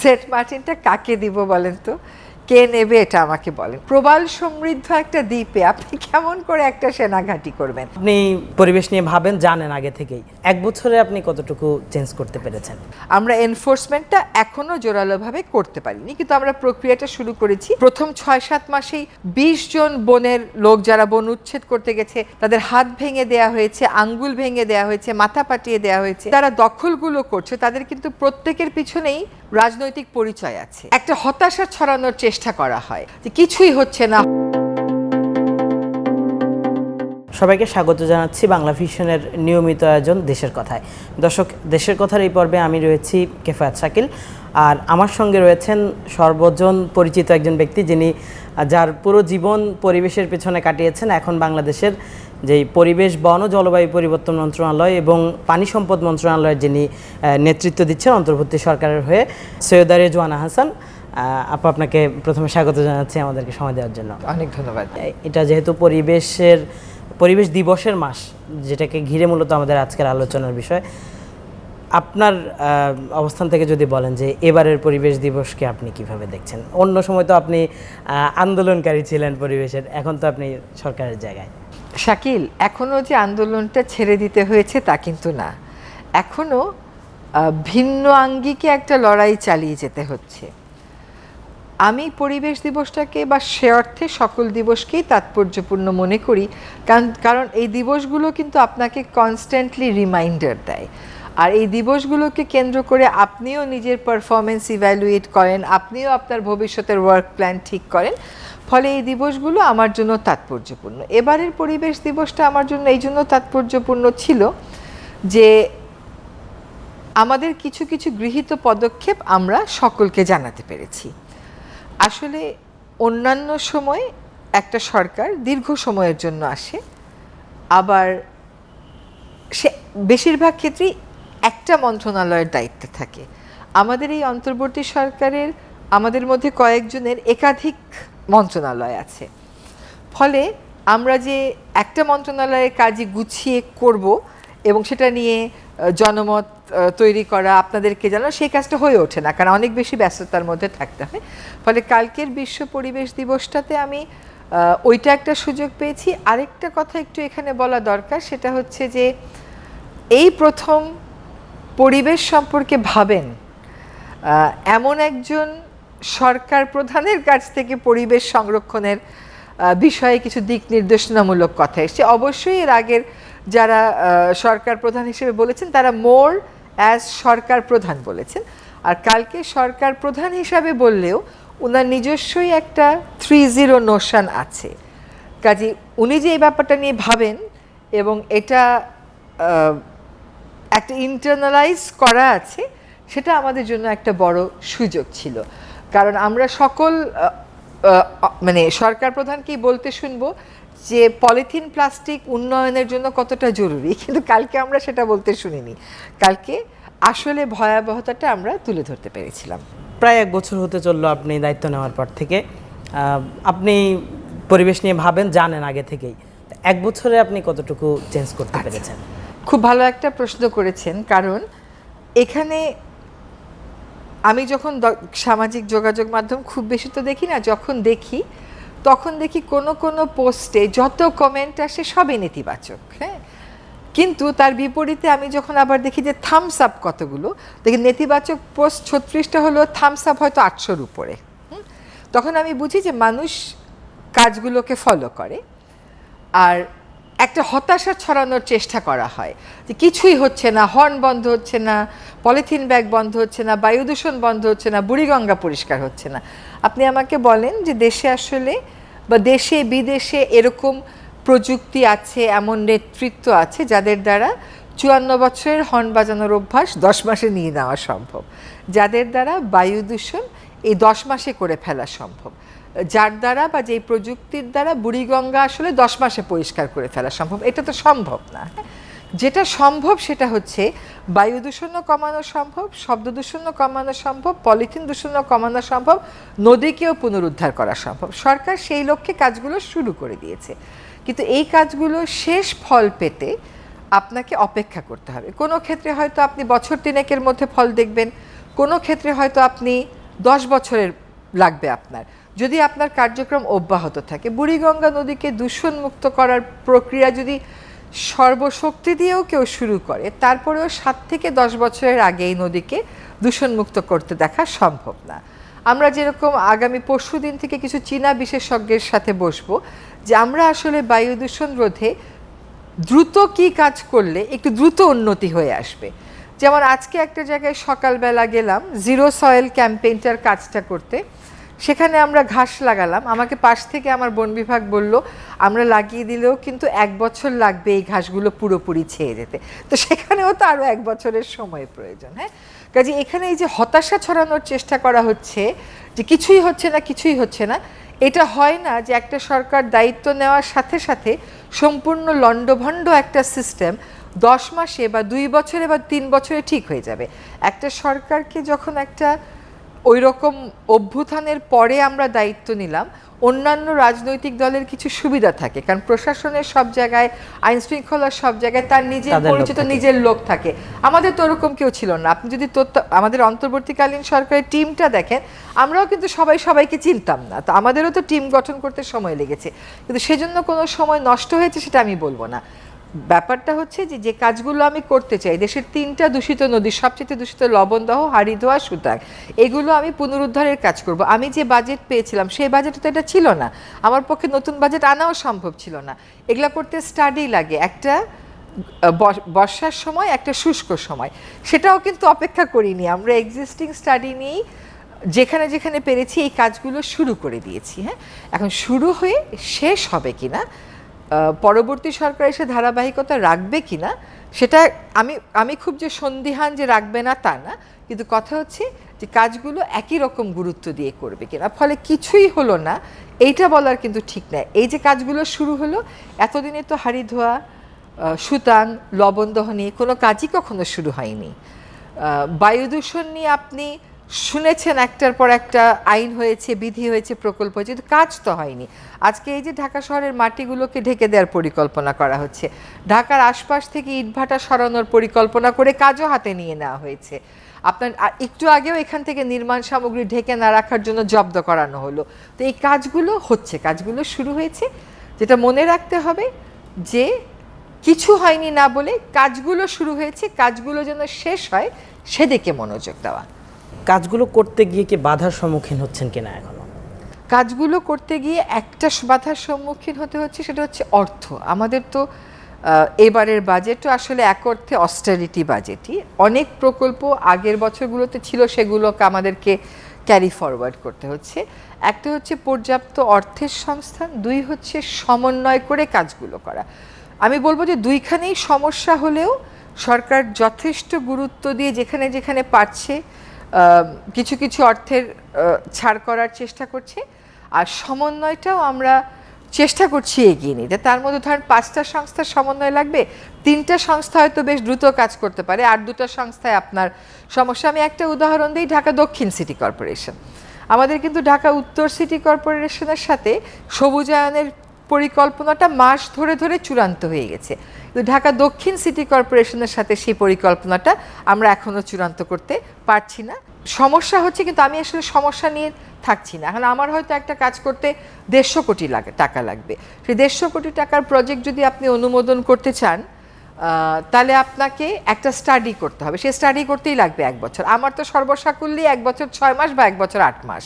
Saint মার্টিনটা কাকে দিব বলেন তো, কে নেবে এটা আমাকে বলেন। প্রবাল সমৃদ্ধ একটা দ্বীপে আপনি কেমন করে একটা সেনাঘাঁটি করবেন? আপনি পরিবেশ নিয়ে ভাবেন, জানেন আগে থেকেই। 1 বছরে আপনি কতটুকু চেঞ্জ করতে পেরেছেন? আমরা এনফোর্সমেন্টটা এখনো জোরালোভাবে করতে পারিনি, কিন্তু আমরা প্রক্রিয়াটা শুরু করেছি। প্রথম 6-7 মাসেই 20 জন বনের লোক যারা বন উচ্ছেদ করতে গেছে তাদের হাত ভেঙে দেয়া হয়েছে, আঙ্গুল ভেঙে দেয়া হয়েছে, মাথা পাটিয়ে দেয়া হয়েছে। তারা দখলগুলো করছে, তাদের কিন্তু প্রত্যেকের পিছনেই রাজনৈতিক পরিচয় আছে। একটা হতাশা ছড়ানোর চেষ্টা করা হয় যে কিছুই হচ্ছে না। সবাইকে স্বাগত জানাচ্ছি বাংলা ভিশনের নিয়মিত আয়োজন দেশের কথায়। দর্শক, দেশের কথার এই পর্বে আমি রয়েছি কেফায়েত শাকিল, আর আমার সঙ্গে রয়েছেন সর্বজন পরিচিত একজন ব্যক্তি, যিনি যার পুরো জীবন পরিবেশের পেছনে কাটিয়েছেন। এখন বাংলাদেশের যেই পরিবেশ, বন ও জলবায়ু পরিবর্তন মন্ত্রণালয় এবং পানি সম্পদ মন্ত্রণালয়ের যিনি নেতৃত্ব দিচ্ছেন অন্তর্বর্তী সরকারের হয়ে, সৈয়দা রেজওয়ানা হাসান আপু, আপনাকে প্রথমে স্বাগত জানাচ্ছি আমাদেরকে সময় দেওয়ার জন্য। অনেক ধন্যবাদ। এটা যেহেতু পরিবেশ দিবসের মাস, যেটাকে ঘিরে মূলত আমাদের আজকের আলোচনার বিষয়, আপনার অবস্থান থেকে যদি বলেন যে এবারের পরিবেশ দিবসকে আপনি কিভাবে দেখছেন? অন্য সময় তো আপনি আন্দোলনকারী ছিলেন পরিবেশের, এখন তো আপনি সরকারের জায়গায়। শাকিল, এখনো যে আন্দোলনটা ছেড়ে দিতে হয়েছে তা কিন্তু না, এখনো ভিন্ন আঙ্গিকে একটা লড়াই চালিয়ে যেতে হচ্ছে। আমি পরিবেশ দিবসটাকে বা সে অর্থে সকল দিবসকেই তাৎপর্যপূর্ণ মনে করি, কারণ এই দিবসগুলো কিন্তু আপনাকে কনস্ট্যান্টলি রিমাইন্ডার দেয়। আর এই দিবসগুলোকে কেন্দ্র করে আপনিও নিজের পারফরমেন্স ইভ্যালুয়েট করেন, আপনিও আপনার ভবিষ্যতের ওয়ার্ক প্ল্যান ঠিক করেন। ফলে এই দিবসগুলো আমার জন্য তাৎপর্যপূর্ণ। এবারের পরিবেশ দিবসটা আমার জন্য এই জন্য তাৎপর্যপূর্ণ ছিল যে আমাদের কিছু কিছু গৃহীত পদক্ষেপ আমরা সকলকে জানাতে পেরেছি। আসলে অন্যান্য সময় একটা সরকার দীর্ঘ সময়ের জন্য আসে, আবার সে বেশিরভাগ ক্ষেত্রেই একটা মন্ত্রণালয়ের দায়িত্বে থাকে। আমাদের এই অন্তর্বর্তী সরকারের আমাদের মধ্যে কয়েকজনের একাধিক মন্ত্রণালয় আছে। ফলে আমরা যে একটা মন্ত্রণালয়ের কাজই গুছিয়ে করব এবং সেটা নিয়ে জনমত তৈরি করা, আপনাদেরকে জানানো, সেই কাজটা হয়ে ওঠে না, কারণ অনেক বেশি ব্যস্ততার মধ্যে থাকতে হয়। ফলে কালকের বিশ্ব পরিবেশ দিবসটাতে আমি ওইটা একটা সুযোগ পেয়েছি। আরেকটা কথা একটু এখানে বলা দরকার, সেটা হচ্ছে যে এই প্রথম পরিবেশ সম্পর্কে ভাবেন এমন একজন সরকার প্রধানের কাছ থেকে পরিবেশ সংরক্ষণের বিষয়ে কিছু দিক নির্দেশনামূলক কথা এসছে। অবশ্যই এর আগের যারা সরকার প্রধান হিসেবে বলেছেন তারা মোর অ্যাজ সরকার প্রধান বলেছেন, আর কালকে সরকার প্রধান হিসাবে বললেও ওনার নিজস্বই একটা 3-0 নোশন আছে। কাজে উনি যে এই ব্যাপারটা নিয়ে ভাবেন এবং এটা একটা ইন্টারনালাইজ করা আছে, সেটা আমাদের জন্য একটা বড় সুযোগ ছিল। কারণ আমরা সকল মানে সরকার প্রধানকেই বলতে শুনবো যে পলিথিন প্লাস্টিক উন্নয়নের জন্য কতটা জরুরি, কিন্তু কালকে আমরা সেটা বলতে শুনিনি। কালকে আসলে ভয়াবহতাটা আমরা তুলে ধরতে পেরেছিলাম। প্রায় 1 বছর হতে চললো আপনি দায়িত্ব নেওয়ার পর থেকে। আপনি পরিবেশ নিয়ে ভাবেন, জানেন আগে থেকেই। 1 বছরে আপনি কতটুকু চেঞ্জ করতে পেরেছেন? খুব ভালো একটা প্রশ্ন করেছেন, কারণ এখানে আমি যখন সামাজিক যোগাযোগ মাধ্যম খুব বেশি তো দেখি না, যখন দেখি তখন দেখি কোনো কোনো পোস্টে যত কমেন্ট আসে সবই নেতিবাচক। হ্যাঁ, কিন্তু তার বিপরীতে আমি যখন আবার দেখি যে থামস আপ কতগুলো, দেখি নেতিবাচক পোস্ট 36টা হলো, থামস আপ হয়তো 800-র উপরে। তখন আমি বুঝি যে মানুষ কাজগুলোকে ফলো করে, আর একটা হতাশা ছড়ানোর চেষ্টা করা হয় যে কিছুই হচ্ছে না, হর্ন বন্ধ হচ্ছে না, পলিথিন ব্যাগ বন্ধ হচ্ছে না, বায়ু দূষণ বন্ধ হচ্ছে না, বুড়িগঙ্গা পরিষ্কার হচ্ছে না। আপনি আমাকে বলেন যে দেশে আসলে বা দেশে বিদেশে এরকম প্রযুক্তি আছে, এমন নেতৃত্ব আছে যাদের দ্বারা 54 বছরের হর্ন বাজানোর অভ্যাস 10 মাসে নিয়ে নেওয়া সম্ভব, যাদের দ্বারা বায়ু দূষণ এই 10 মাসে করে ফেলা সম্ভব, যার দ্বারা বা যেই প্রযুক্তির দ্বারা বুড়িগঙ্গা আসলে 10 মাসে পরিষ্কার করে ফেলা সম্ভব। এটা তো সম্ভব না। যেটা সম্ভব সেটা হচ্ছে বায়ু দূষণও কমানো সম্ভব, শব্দ দূষণও কমানো সম্ভব, পলিথিন দূষণও কমানো সম্ভব, নদীকেও পুনরুদ্ধার করা সম্ভব। সরকার সেই লক্ষ্যে কাজগুলো শুরু করে দিয়েছে, কিন্তু এই কাজগুলো শেষ ফল পেতে আপনাকে অপেক্ষা করতে হবে। কোনো ক্ষেত্রে হয়তো আপনি বছর 3-এর মধ্যে ফল দেখবেন, কোনো ক্ষেত্রে হয়তো আপনি 10 বছরের লাগবে আপনার, যদি আপনার কার্যক্রম অব্যাহত থাকে। বুড়িগঙ্গা নদীকে দূষণমুক্ত করার প্রক্রিয়া যদি সর্বশক্তি দিয়েও কেউ শুরু করে, তারপরেও 7 থেকে 10 বছরের আগে এই নদীকে দূষণমুক্ত করতে দেখা সম্ভব না। আমরা যেরকম আগামী পরশুদিন থেকে কিছু চীনা বিশেষজ্ঞের সাথে বসবো, যে আমরা আসলে বায়ু দূষণ রোধে দ্রুত কি কাজ করলে একটু দ্রুত উন্নতি হয়ে আসবে। যেমন আজকে একটা জায়গায় সকালবেলা গেলাম জিরো সয়েল ক্যাম্পেইনটার কাজটা করতে, সেখানে আমরা ঘাস লাগালাম। আমাকে পাশ থেকে আমার বন বিভাগ বলল, আমরা লাগিয়ে দিলেও কিন্তু 1 বছর লাগবে এই ঘাসগুলো পুরোপুরি ছেয়ে যেতে। তো সেখানেও তো আরও 1 বছরের সময় প্রয়োজন। হ্যাঁ, কাজে এখানে এই যে হতাশা ছড়ানোর চেষ্টা করা হচ্ছে যে কিছুই হচ্ছে না, কিছুই হচ্ছে না, এটা হয় না যে একটা সরকার দায়িত্ব নেওয়ার সাথে সাথে সম্পূর্ণ লণ্ডভণ্ড একটা সিস্টেম 10 মাসে বা 2 বছরে বা 3 বছরে ঠিক হয়ে যাবে। একটা সরকারকে যখন একটা ওই রকম অভ্যুত্থানের পরে আমরা দায়িত্ব নিলাম, অন্যান্য রাজনৈতিক দলের কিছু সুবিধা থাকে, কারণ প্রশাসনের সব জায়গায়, আইন শৃঙ্খলার সব জায়গায় তার নিজের পরিচিত নিজের লোক থাকে। আমাদের তো ওরকম কেউ ছিল না। আপনি যদি আমাদের অন্তর্বর্তীকালীন সরকারের টিমটা দেখেন, আমরাও কিন্তু সবাইকে চিনতাম না, তো আমাদেরও তো টিম গঠন করতে সময় লেগেছে, কিন্তু সেজন্য কোনো সময় নষ্ট হয়েছে সেটা আমি বলবো না। ব্যাপারটা হচ্ছে যে কাজগুলো আমি করতে চাই, দেশের 3টা দূষিত নদী, সবচেয়ে দূষিত লবণদহ, হাড়িদোয়া, সুতাং, এগুলো আমি পুনরুদ্ধারের কাজ করব। আমি যে বাজেট পেয়েছিলাম সেই বাজেটে তো এটা ছিল না, আমার পক্ষে নতুন বাজেট আনাও সম্ভব ছিল না। এগুলো করতে স্টাডি লাগে, একটা বর্ষার সময়, একটা শুষ্ক সময়, সেটাও কিন্তু অপেক্ষা করিনি। আমরা এক্সিস্টিং স্টাডি নিয়েই যেখানে যেখানে পেরেছি এই কাজগুলো শুরু করে দিয়েছি। হ্যাঁ, এখন শুরু হয়ে শেষ হবে কিনা, পরবর্তী সরকার এসে ধারাবাহিকতা রাখবে কিনা, সেটা আমি খুব যে সন্দিহান যে রাখবে না তা না, কিন্তু কথা হচ্ছে যে কাজগুলো একই রকম গুরুত্ব দিয়ে করবে কিনা। ফলে কিছুই হলো না এইটা বলার কিন্তু ঠিক নাই। এই যে কাজগুলো শুরু হলো, এতদিনে তো হাড়িধোয়া, সুতাং, লবণদহ নিয়ে কোনো কাজই কখনো শুরু হয়নি। বায়ু দূষণ নিয়ে আপনি শুনেছেন একটার পর একটা আইন হয়েছে, বিধি হয়েছে, প্রকল্প হয়েছে, কিন্তু কাজ তো হয়নি। আজকে এই যে ঢাকা শহরের মাটিগুলোকে ঢেকে দেওয়ার পরিকল্পনা করা হচ্ছে, ঢাকার আশপাশ থেকে ইটভাটা সরানোর পরিকল্পনা করে কাজও হাতে নিয়ে নেওয়া হয়েছে। আপনার একটু আগেও এখান থেকে নির্মাণ সামগ্রী ঢেকে না রাখার জন্য জব্দ করানো হলো। তো এই কাজগুলো হচ্ছে, কাজগুলো শুরু হয়েছে। যেটা মনে রাখতে হবে যে কিছু হয়নি না বলে কাজগুলো শুরু হয়েছে, কাজগুলো যেন শেষ হয় সেদিকে মনোযোগ দেওয়া। কাজগুলো করতে গিয়ে কি বাধার সম্মুখীন হচ্ছেন কিনা এখনো? কাজগুলো করতে গিয়ে একটা বাধার সম্মুখীন হতে হচ্ছে, সেটা হচ্ছে অর্থ। আমাদের তো এবারের বাজেটও আসলে এক অর্থে অস্টেরিটি বাজেটই। অনেক প্রকল্প আগের বছরগুলোতে ছিল, সেগুলোকে আমাদেরকে ক্যারি ফরওয়ার্ড করতে হচ্ছে। একটা হচ্ছে পর্যাপ্ত অর্থের সংস্থান, 2 হচ্ছে সমন্বয় করে কাজগুলো করা। আমি বলবো যে দুইখানেই সমস্যা হলেও সরকার যথেষ্ট গুরুত্ব দিয়ে যেখানে যেখানে পারছে কিছু কিছু অর্থের ছাড় করার চেষ্টা করছে, আর সমন্বয়টাও আমরা চেষ্টা করছি এগিয়ে নিতে। তার মধ্যে ধরেন 5টা সংস্থার সমন্বয় লাগবে, 3টা সংস্থা হয়তো বেশ দ্রুত কাজ করতে পারে, আর 2টা সংস্থায় আপনার সমস্যা। আমি একটা উদাহরণ দিই, ঢাকা দক্ষিণ সিটি কর্পোরেশন। আমাদের কিন্তু ঢাকা উত্তর সিটি কর্পোরেশনের সাথে সবুজায়নের পরিকল্পনাটা মাস ধরে ধরে চূড়ান্ত হয়ে গেছে, কিন্তু ঢাকা দক্ষিণ সিটি কর্পোরেশনের সাথে সেই পরিকল্পনাটা আমরা এখনও চূড়ান্ত করতে পারছি না। সমস্যা হচ্ছে, কিন্তু আমি আসলে সমস্যা নিয়ে থাকছি না। এখন আমার হয়তো একটা কাজ করতে 150 কোটি টাকা লাগবে। সেই 150 কোটি টাকার প্রজেক্ট যদি আপনি অনুমোদন করতে চান, তাহলে আপনাকে একটা স্টাডি করতে হবে, সেই স্টাডি করতেই লাগবে 1 বছর। আমার তো সর্বসাকুল্যে 1 বছর 6 মাস বা 1 বছর 8 মাস।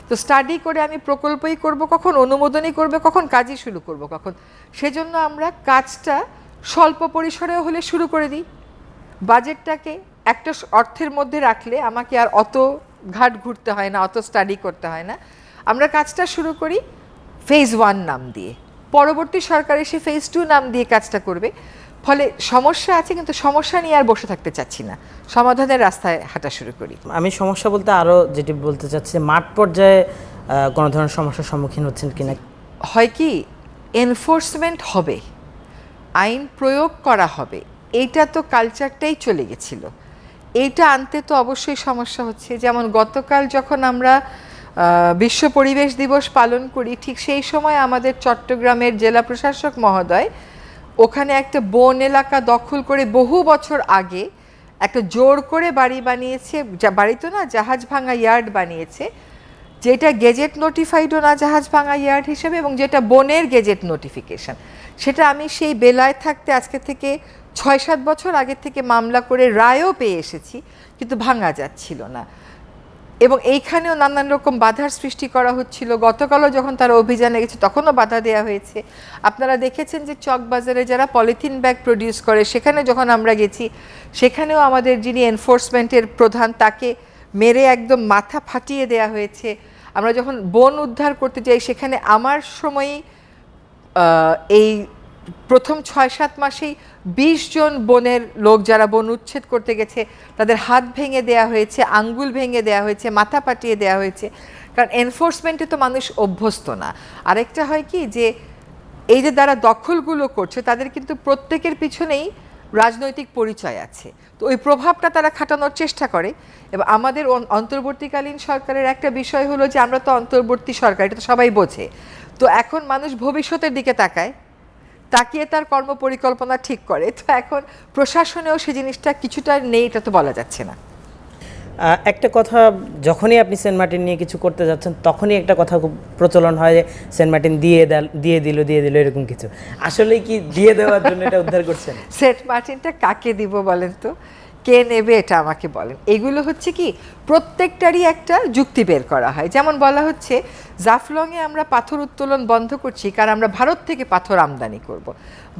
তো স্টাডি করে আমি প্রকল্পই করব কখন, অনুমোদনই করবে কখন, কাজই শুরু করব কখন? সেজন্য আমরা কাজটা স্বল্প পরিসরেও হলে শুরু করে দিই। বাজেটটাকে একটা অর্থের মধ্যে রাখলে আমাকে আর অত ঘাট ঘুরতে হয় না, অত স্টাডি করতে হয় না। আমরা কাজটা শুরু করি ফেজ 1 নাম দিয়ে, পরবর্তী সরকার এসে ফেজ 2 নাম দিয়ে কাজটা করবে। ফলে সমস্যা আছে, কিন্তু সমস্যা নিয়ে আর বসে থাকতে চাচ্ছি না, সমাধানের রাস্তায় হাঁটা শুরু করি। আমি সমস্যা বলতে আরও যেটি বলতে চাচ্ছি, মাঠ পর্যায়ে কোনো ধরনের সমস্যার সম্মুখীন হচ্ছেন কিনা? হয় কি, এনফোর্সমেন্ট হবে, আইন প্রয়োগ করা হবে, এইটা তো কালচারটাই চলে গেছিল। এইটা আনতে তো অবশ্যই সমস্যা হচ্ছে। যেমন গতকাল যখন আমরা বিশ্ব পরিবেশ দিবস পালন করি, ঠিক সেই সময় আমাদের চট্টগ্রামের জেলা প্রশাসক মহোদয় ওখানে একটা বন এলাকা দখল করে বহু বছর আগে একটা জোর করে বাড়ি বানিয়েছে, বাড়ি তো না, জাহাজ ভাঙা ইয়ার্ড বানিয়েছে, যেটা গেজেট নোটিফাইডও না জাহাজ ভাঙা ইয়ার্ড হিসেবে, এবং যেটা বনের গেজেট নোটিফিকেশন। সেটা আমি সেই বেলায় থাকতে আজকে থেকে 6-7 বছর আগে থেকে মামলা করে রায়ও পেয়ে এসেছি, কিন্তু ভাঙা যাচ্ছিল না। এবং এইখানেও নানান রকম বাধার সৃষ্টি করা হচ্ছিল। গতকালও যখন তারা অভিযানে গেছে তখনও বাধা দেওয়া হয়েছে। আপনারা দেখেছেন যে চকবাজারে যারা পলিথিন ব্যাগ প্রডিউস করে, সেখানে যখন আমরা গেছি সেখানেও আমাদের যিনি এনফোর্সমেন্টের প্রধান, তাকে মেরে একদম মাথা ফাটিয়ে দেয়া হয়েছে। আমরা যখন বন উদ্ধার করতে যাই সেখানে আমার সময়ই এই প্রথম 6-7 মাসেই 20 জন বনের লোক যারা বন উচ্ছেদ করতে গেছে তাদের হাত ভেঙে দেয়া হয়েছে, আঙ্গুল ভেঙে দেয়া হয়েছে, মাথা পাটিয়ে দেয়া হয়েছে। কারণ এনফোর্সমেন্টে তো মানুষ অভ্যস্ত না। আরেকটা হয় কি যে এই যে যারা দখলগুলো করছে তাদের কিন্তু প্রত্যেকের পিছনেই রাজনৈতিক পরিচয় আছে, তো ওই প্রভাবটা তারা খাটানোর চেষ্টা করে। এবং আমাদের অন্তর্বর্তীকালীন সরকারের একটা বিষয় হলো যে আমরা তো অন্তর্বর্তী সরকার, এটা তো সবাই বোঝে। তো এখন মানুষ ভবিষ্যতের দিকে তাকিয়ে তার কর্ম পরিকল্পনা ঠিক করে। তো এখন প্রশাসনেও সে জিনিসটা কিছুটা নেই, এটা তো বলা যাচ্ছে না। একটা কথা, যখনই আপনি সেন্ট মার্টিন নিয়ে কিছু করতে যাচ্ছেন তখনই একটা কথা খুব প্রচলন হয় যে সেন্ট মার্টিন দিয়ে দিল এরকম কিছু। আসলে কি দিয়ে দেওয়ার জন্য এটা উদ্ধার করছেন? সেন্ট মার্টিনটা কাকে দিব বলেন তো, কে নেবে এটা আমাকে বলেন। এগুলো হচ্ছে কি প্রত্যেকটারই একটা যুক্তি বের করা হয়। যেমন বলা হচ্ছে জাফলংয়ে আমরা পাথর উত্তোলন বন্ধ করছি কারণ আমরা ভারত থেকে পাথর আমদানি করব।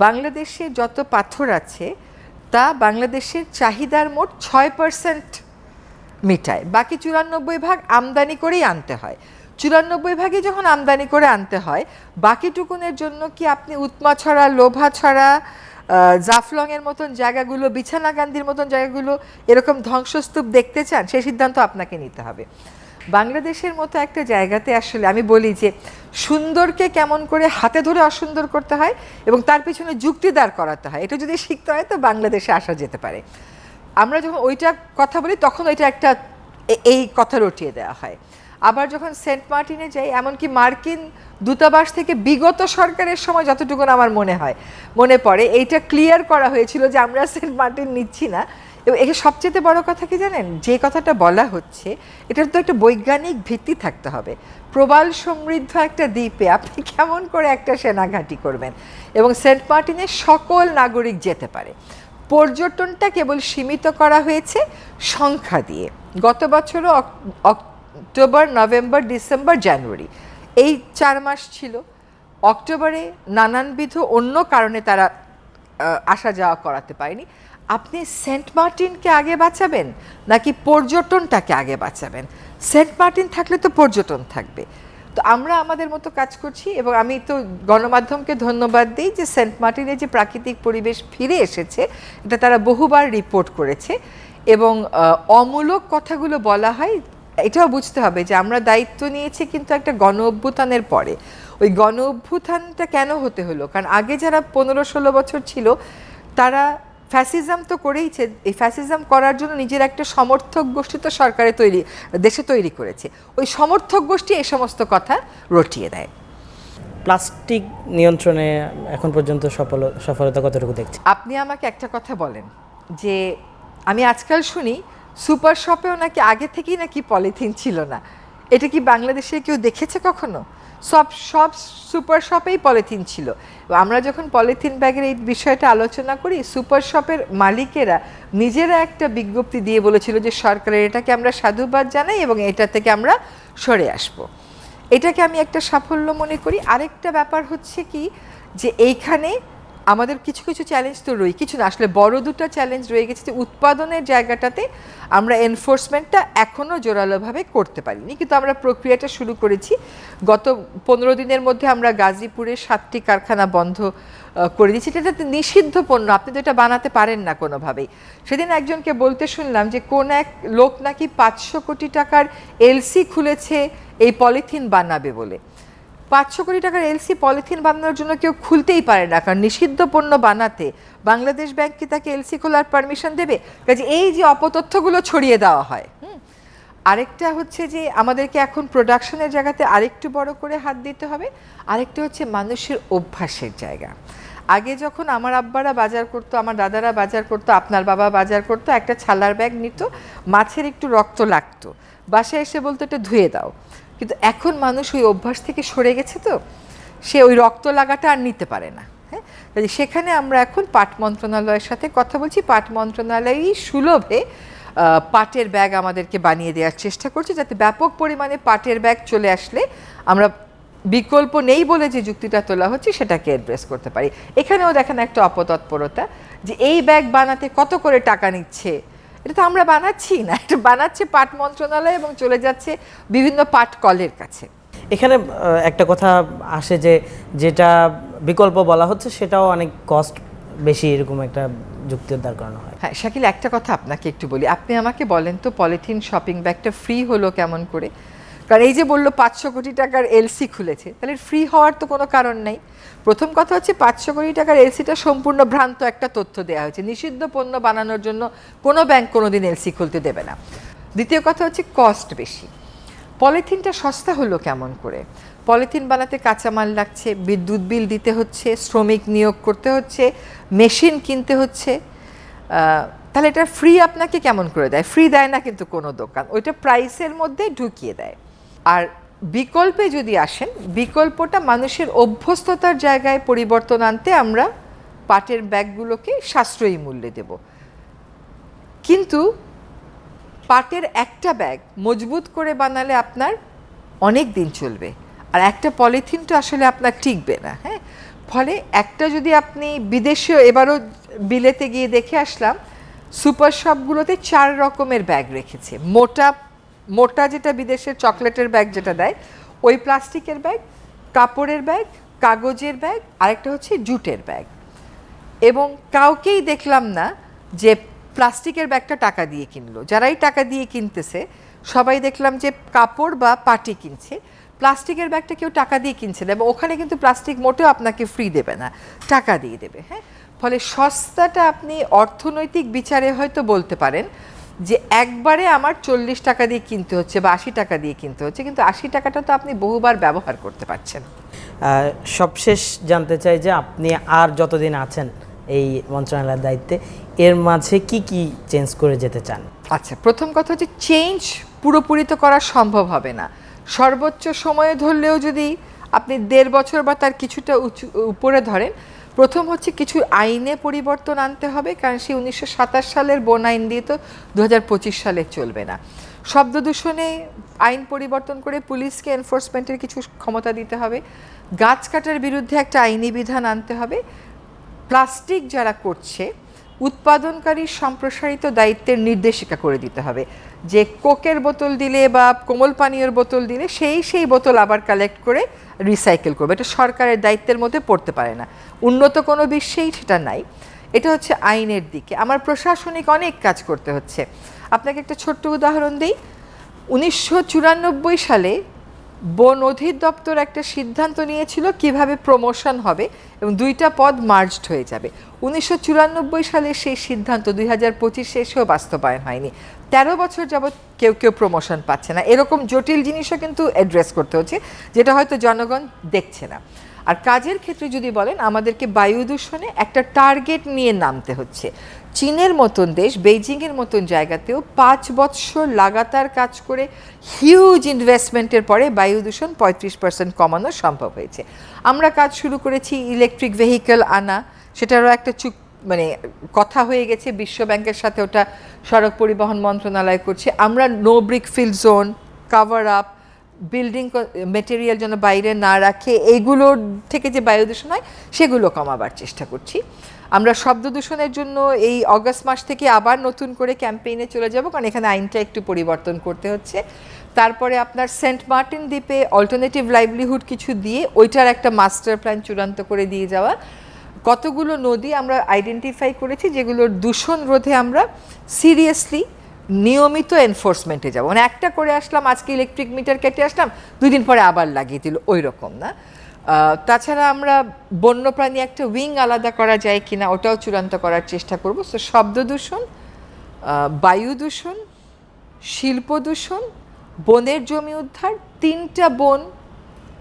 বাংলাদেশে যত পাথর আছে তা বাংলাদেশের চাহিদার মোট 6% মিটায়, বাকি 94% আমদানি করেই আনতে হয়। 94% যখন আমদানি করে আনতে হয়, বাকিটুকুনের জন্য কি আপনি উৎমাছড়া, লোভাছড়া, জাফলংয়ের মতন জায়গাগুলো, বিছানাকান্দির মতন জায়গাগুলো এরকম ধ্বংসস্তূপ দেখতে চান? সেই সিদ্ধান্ত আপনাকে নিতে হবে। বাংলাদেশের মতো একটা জায়গাতে আসলে আমি বলি যে সুন্দরকে কেমন করে হাতে ধরে অসুন্দর করতে হয় এবং তার পিছনে যুক্তি দাঁড় করাতে হয়, এটা যদি শিখতে হয় তো বাংলাদেশে আসা যেতে পারে। আমরা যখন ওইটা কথা বলি তখন ওইটা একটা এই কথা রটিয়ে দেওয়া হয়। আবার যখন সেন্ট মার্টিনে যাই, এমনকি মার্কিন দূতাবাস থেকে বিগত সরকারের সময় যতটুকু আমার মনে পড়ে এইটা ক্লিয়ার করা হয়েছিল যে আমরা সেন্ট মার্টিন নিচ্ছি না। এবং একে সবচেয়ে বড় কথা কি জানেন, যে কথাটা বলা হচ্ছে এটার তো একটা বৈজ্ঞানিক ভিত্তি থাকতে হবে। প্রবাল সমৃদ্ধ একটা দ্বীপে আপনি কেমন করে একটা সেনাঘাঁটি করবেন? এবং সেন্ট মার্টিনে সকল নাগরিক যেতে পারে। পর্যটনটা কেবল সীমিত করা হয়েছে সংখ্যা দিয়ে। গত বছরও অক্টোবর, নভেম্বর, ডিসেম্বর, জানুয়ারি এই 4 মাস ছিল। অক্টোবরে নানানবিধ অন্য কারণে তারা আসা যাওয়া করাতে পারেনি। আপনি সেন্ট মার্টিনকে আগে বাঁচাবেন নাকি পর্যটনটাকে আগে বাঁচাবেন? সেন্ট মার্টিন থাকলে তো পর্যটন থাকবে। তো আমরা আমাদের মতো কাজ করছি এবং আমি তো গণমাধ্যমকে ধন্যবাদ দিই যে সেন্ট মার্টিনে যে প্রাকৃতিক পরিবেশ ফিরে এসেছে এটা তারা বহুবার রিপোর্ট করেছে। এবং অমূলক কথাগুলো বলা হয়, এটাও বুঝতে হবে যে আমরা দায়িত্ব নিয়েছি কিন্তু একটা গণ অভ্যুত্থানের পরে। ওই গণ অভ্যুত্থানটা কেন হতে হলো? কারণ আগে যারা 15-16 বছর ছিল তারা ফ্যাসিজম তো করেইছে। এই ফ্যাসিজম করার জন্য নিজের একটা সমর্থক গোষ্ঠী তো দেশে তৈরি করেছে। ওই সমর্থক গোষ্ঠী এই সমস্ত কথা রটিয়ে দেয়। প্লাস্টিক নিয়ন্ত্রণে এখন পর্যন্ত সফলতা কতটুকু দেখছি? আপনি আমাকে একটা কথা বলেন যে আমি আজকাল শুনি সুপার শপেও নাকি আগে থেকেই নাকি পলিথিন ছিল না। এটা কি বাংলাদেশে কেউ দেখেছে কখনো? সব সুপার শপেই পলিথিন ছিল। আমরা যখন পলিথিন ব্যাগের এই বিষয়টা আলোচনা করি, সুপার শপের মালিকেরা নিজেরা একটা বিজ্ঞপ্তি দিয়ে বলেছিল যে সরকারের এটাকে আমরা সাধুবাদ জানাই এবং এটা থেকে আমরা সরে আসব। এটাকে আমি একটা সাফল্য মনে করি। আরেকটা ব্যাপার হচ্ছে কি যে এইখানে আমাদের কিছু কিছু চ্যালেঞ্জ তো কিছু না, আসলে বড় দুটো চ্যালেঞ্জ রয়ে গেছে। যে উৎপাদনের জায়গাটাতে আমরা এনফোর্সমেন্টটা এখনও জোরালোভাবে করতে পারিনি, কিন্তু আমরা প্রক্রিয়াটা শুরু করেছি। গত 15 দিনের মধ্যে আমরা গাজীপুরে 7টি কারখানা বন্ধ করে দিয়েছি। এটা নিষিদ্ধ পণ্য, আপনি তো এটা বানাতে পারেন না কোনোভাবেই। সেদিন একজনকে বলতে শুনলাম যে কোন এক লোক নাকি 500 কোটি টাকার এলসি খুলেছে এই পলিথিন বানাবে বলে। 500 কোটি টাকার এলসি পলিথিন বানানোর জন্য কেউ খুলতেই পারে না, কারণ নিষিদ্ধ পণ্য বানাতে বাংলাদেশ ব্যাংক কি তাকে এলসি খোলার পারমিশন দেবে? কাজে এই যে অপতথ্যগুলো ছড়িয়ে দেওয়া হয়। আরেকটা হচ্ছে যে আমাদেরকে এখন প্রোডাকশনের জায়গাতে আরেকটু বড় করে হাত দিতে হবে। আরেকটা হচ্ছে মানুষের অভ্যাসের জায়গা। আগে যখন আমার আব্বারা বাজার করতো, আমার দাদারা বাজার করতো, আপনার বাবা বাজার করতো, একটা ছালার ব্যাগ নিত, মাছের একটু রক্ত লাগতো, বাসায় এসে বলতো এটা ধুয়ে দাও। কিন্তু এখন মানুষ ওই অভ্যাস থেকে সরে গেছে, তো সে ওই রক্ত লাগাটা আর নিতে পারে না। হ্যাঁ, সেখানে আমরা এখন পাট মন্ত্রণালয়ের সাথে কথা বলছি, পাট মন্ত্রণালয়ই সুলভে পাটের ব্যাগ আমাদেরকে বানিয়ে দেওয়ার চেষ্টা করছে, যাতে ব্যাপক পরিমাণে পাটের ব্যাগ চলে আসলে আমরা বিকল্প নেই বলে যে যুক্তিটা তোলা হচ্ছে সেটাকে অ্যাড্রেস করতে পারি। এখানেও দেখেন একটা অপতৎপরতা, যে এই ব্যাগ বানাতে কত করে টাকা নিচ্ছে, এটা তো আমরা বানাচ্ছি না, এটা বানাচ্ছে পাট মন্ত্রণালয় এবং চলে যাচ্ছে বিভিন্ন পাট কলের কাছে। এখানে একটা কথা আসে যে যেটা বিকল্প বলা হচ্ছে সেটাও অনেক কস্ট বেশি, এরকম একটা যুক্তির দাঁড় করানো হয়। হ্যাঁ শাকিল, একটা কথা আপনাকে একটু বলি, আপনি আমাকে বলেন তো পলিথিন শপিং ব্যাগটা ফ্রি হলো কেমন করে? কারণ এই যে বললো 500 কোটি টাকার এলসি খুলেছে, তাহলে ফ্রি হওয়ার তো কোনো কারণ নেই। প্রথম কথা হচ্ছে 500 কোটি টাকার এলসিটা সম্পূর্ণ ভ্রান্ত একটা তথ্য দেওয়া হয়েছে, নিষিদ্ধ পণ্য বানানোর জন্য কোনো ব্যাংক কোনোদিন এলসি খুলতে দেবে না। দ্বিতীয় কথা হচ্ছে কস্ট বেশি। পলিথিনটা সস্তা হলো কেমন করে? পলিথিন বানাতে কাঁচামাল লাগছে, বিদ্যুৎ বিল দিতে হচ্ছে, শ্রমিক নিয়োগ করতে হচ্ছে, মেশিন কিনতে হচ্ছে, তাহলে এটা ফ্রি আপনাকে কেমন করে দেয়? ফ্রি দেয় না কিন্তু কোনো দোকান, ওইটা প্রাইসের মধ্যে ঢুকিয়ে দেয়। আর বিকল্পে যদি আসেন, বিকল্পটা মানুষের অভ্যস্ততার জায়গায় পরিবর্তন আনতে আমরা পাটের ব্যাগগুলোকে সাশ্রয়ী মূল্যে দেব। কিন্তু পাটের একটা ব্যাগ মজবুত করে বানালে আপনার অনেক দিন চলবে, আর একটা পলিথিন তো আসলে আপনার টিকবে না। হ্যাঁ, ফলে একটা যদি আপনি বিদেশেও, এবারও বিলেতে গিয়ে দেখে আসলাম, সুপার শপগুলোতে 4 রকমের ব্যাগ রেখেছে। মোটা মোটা যেটা বিদেশের চকলেটের ব্যাগ যেটা দেয়, ওই প্লাস্টিকের ব্যাগ, কাপড়ের ব্যাগ, কাগজের ব্যাগ, আরেকটা হচ্ছে জুটের ব্যাগ। এবং কাউকেই দেখলাম না যে প্লাস্টিকের ব্যাগটা টাকা দিয়ে কিনলো। যারাই টাকা দিয়ে কিনতেছে সবাই দেখলাম যে কাপড় বা পাটি কিনছে, প্লাস্টিকের ব্যাগটা কেউ টাকা দিয়ে কিনছে না। এবং ওখানে কিন্তু প্লাস্টিক মোটেও আপনাকে ফ্রি দেবে না, টাকা দিয়ে দেবে। হ্যাঁ, ফলে সস্তাটা আপনি অর্থনৈতিক বিচারে হয়তো বলতে পারেন যে একবারে আমার 40 টাকা দিয়ে কিনতে হচ্ছে বা 80 টাকা দিয়ে কিনতে হচ্ছে, কিন্তু 80 টাকাটা তো আপনি বহুবার ব্যবহার করতে পারছেন। সবশেষ জানতে চাই যে আপনি আর যতদিন আছেন এই মন্ত্রণালয়ের দায়িত্বে, এর মাঝে কি কি চেঞ্জ করে যেতে চান? আচ্ছা, প্রথম কথা হচ্ছে চেঞ্জ পুরোপুরি তো করা সম্ভব হবে না। সর্বোচ্চ সময়ে ধরলেও যদি আপনি 1.5 বছর বা তার কিছুটা উপরে ধরেন, প্রথম হচ্ছে কিছু আইনে পরিবর্তন আনতে হবে, কারণ সেই 1927 সালের বন আইন দিয়ে তো 2025 সালে চলবে না। শব্দ দূষণে আইন পরিবর্তন করে পুলিশকে এনফোর্সমেন্টের কিছু ক্ষমতা দিতে হবে। গাছ কাটার বিরুদ্ধে একটা আইনি বিধান আনতে হবে। প্লাস্টিক যারা করছে, উৎপাদনকারী সম্প্রসারিত দায়িত্বের নির্দেশিকা করে দিতে হবে, যে কোকের বোতল দিলে বা কোমল পানীয়ের বোতল দিলে সেই বোতল আবার কালেক্ট করে রিসাইকেল করবে। এটা সরকারের দায়িত্বের মধ্যে পড়তে পারে না, উন্নত কোনো বিশ্বেই সেটা নাই। এটা হচ্ছে আইনের দিকে। আমার প্রশাসনিক অনেক কাজ করতে হচ্ছে। আপনাকে একটা ছোট্ট উদাহরণ দিই। 1994 সালে বন অধিদপ্তর একটা সিদ্ধান্ত নিয়েছিল কিভাবে প্রমোশন হবে এবং 2টা পদ মার্জড হয়ে যাবে। 1994 সালে সেই সিদ্ধান্ত 2025 এসেও বাস্তবায়ন হয়নি। 13 বছর যাবৎ কেউ প্রমোশন পাচ্ছে না। এরকম জটিল জিনিসও কিন্তু অ্যাড্রেস করতে হচ্ছে, যেটা হয়তো জনগণ দেখছে না। আর কাজের ক্ষেত্রে যদি বলেন, আমাদেরকে বায়ু দূষণে একটা টার্গেট নিয়ে নামতে হচ্ছে। চীনের মতন দেশ, বেইজিংয়ের মতন জায়গাতেও 5 বছর লাগাতার কাজ করে হিউজ ইনভেস্টমেন্টের পরে বায়ু দূষণ 35% কমানো সম্ভব হয়েছে। আমরা কাজ শুরু করেছি ইলেকট্রিক ভেহিকেল আনা, সেটারও একটা কথা হয়ে গেছে বিশ্ব ব্যাংকের সাথে, ওটা সড়ক পরিবহন মন্ত্রণালয় করছে। আমরা no brick field zone, cover up, building material যেন বাইরে না রাখে, এইগুলোর থেকে যে বায়ু দূষণ হয় সেগুলো কমাবার চেষ্টা করছি। আমরা শব্দ দূষণের জন্য এই অগাস্ট মাস থেকে আবার নতুন করে ক্যাম্পেইনে চলে যাব, কারণ এখানে আইনটা একটু পরিবর্তন করতে হচ্ছে। তারপরে আপনার সেন্ট মার্টিন দ্বীপে অল্টারনেটিভ লাইভলিহুড কিছু দিয়ে ওইটার একটা মাস্টার প্ল্যান চূড়ান্ত করে দিয়ে যাওয়া। কতগুলো নদী আমরা আইডেন্টিফাই করেছি যেগুলোর দূষণ রোধে আমরা সিরিয়াসলি নিয়মিত এনফোর্সমেন্টে যাব। মানে একটা করে আসলাম, আজকে ইলেকট্রিক মিটার কেটে আসলাম, 2 দিন পরে আবার লাগিয়ে দিল, ওই রকম না। তাছাড়া আমরা বন্যপ্রাণী একটা উইং আলাদা করা যায় কিনা ওটাও চূড়ান্ত করার চেষ্টা করব। সো শব্দ দূষণ, বায়ু দূষণ, শিল্প দূষণ, বনের জমি উদ্ধার, 3টা বন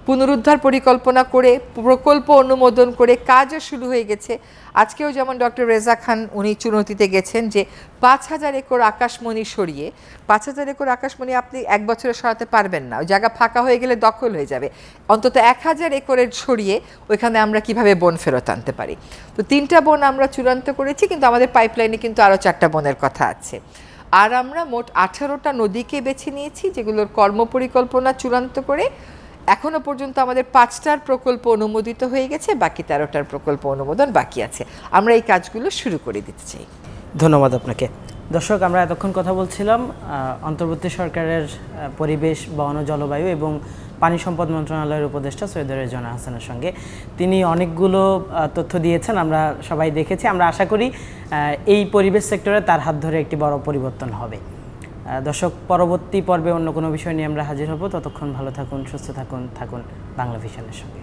পুনরুদ্ধার পরিকল্পনা করে প্রকল্প অনুমোদন করে কাজও শুরু হয়ে গেছে। আজকেও যেমন ডক্টর রেজা খান উনি চুনতিতে গেছেন যে 5,000 একর আকাশমণি সরিয়ে, 5,000 একর আকাশমণি আপনি এক বছরে সরাতে পারবেন না, ওই জায়গা ফাঁকা হয়ে গেলে দখল হয়ে যাবে। অন্তত 1,000 একরের সরিয়ে ওইখানে আমরা কিভাবে বন ফেরত আনতে পারি। তো 3টা বন আমরা চূড়ান্ত করেছি, কিন্তু আমাদের পাইপলাইনে কিন্তু আরও 4টা বনের কথা আছে। আর আমরা মোট 18টা নদীকে বেছে নিয়েছি, যেগুলোর কর্মপরিকল্পনা চূড়ান্ত করে এখনো পর্যন্ত আমাদের 5টার প্রকল্প অনুমোদিত হয়ে গেছে, বাকি 13টার প্রকল্প অনুমোদন বাকি আছে। আমরা এই কাজগুলো শুরু করে দিতে চাই। ধন্যবাদ আপনাকে। দর্শক, আমরা এতক্ষণ কথা বলছিলাম অন্তর্বর্তী সরকারের পরিবেশ, বন ও জলবায়ু এবং পানি সম্পদ মন্ত্রণালয়ের উপদেষ্টা সৈয়দ রেজওয়ানা হাসানের সঙ্গে। তিনি অনেকগুলো তথ্য দিয়েছেন, আমরা সবাই দেখেছি। আমরা আশা করি এই পরিবেশ সেক্টরে তার হাত ধরে একটি বড় পরিবর্তন হবে। দর্শক, পরবর্তী পর্বে অন্য কোনো বিষয় নিয়ে আমরা হাজির হব। ততক্ষণ ভালো থাকুন, সুস্থ থাকুন, থাকুন বাংলা ভিশনের সঙ্গে।